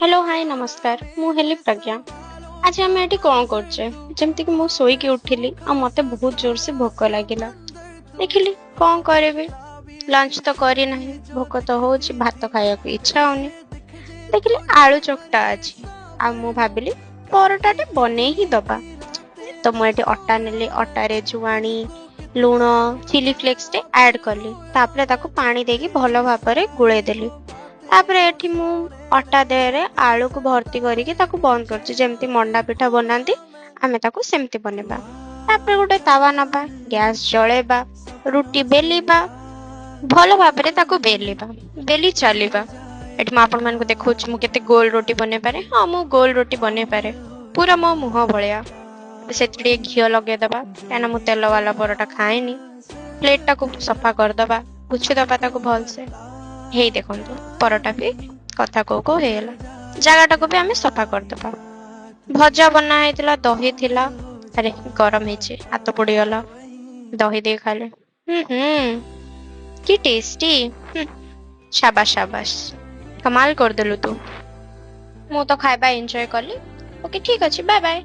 Hello hi नमस्कार मु heli प्रज्ञा। आज आम एटी कौन करछे जेमति कि मु सोई के उठिली आ मते बहुत जोर से भोक लागिला। देखिली कौन करबे, लंच तो करी नहीं, भोक तो होची, भात खाया को इच्छा होनी। देखिली आलू चकटा अछि आ मु भाबिली परोटाटे बने ही दबा। तो मु एटी अटा नेली, अटा रे जुआणी लूण चिली फ्लेक्स टे ऐड करली, तापरे ताको पानी देकी भलो भाबरे गुळे देली। तापरे एठी मु अटा देहरे आलू को भर्ती करिके ताको बंद करछि, जेमति मंडा पिठा बनांती आमे ताको सेमति बनेबा। तापरे गोटे तावा नबा, गैस जळेबा, रुटी बेलिबा, भलो भाबरे ताको बेलिबा, बेली चलिबा। एठी म आपन मानको देखौछि मु केते गोल रोटी बने पारे। हां मु गोल रोटी बने पारे, पूरा मो मुह भलिया। सेति घियो लगे दबा, काना मु तेल वाला परोटा खाएनी। प्लेट टाको सफा कर दबा, पुछि दबा ताको भल से। हेई देखंतु परोटा भी कथा को हेला। जागा टाको भी आमे सफा कर दबा। भजा बना हेतिला, दही थिला, अरे गरम हेछि, हाथ पड़ी गला। दही दे खाले की टेस्टी। शाबाश शाबाश, कमाल कर देलु तू। मु तो खाइबा एंजॉय करली। ओके ठीक अछि, बाय बाय।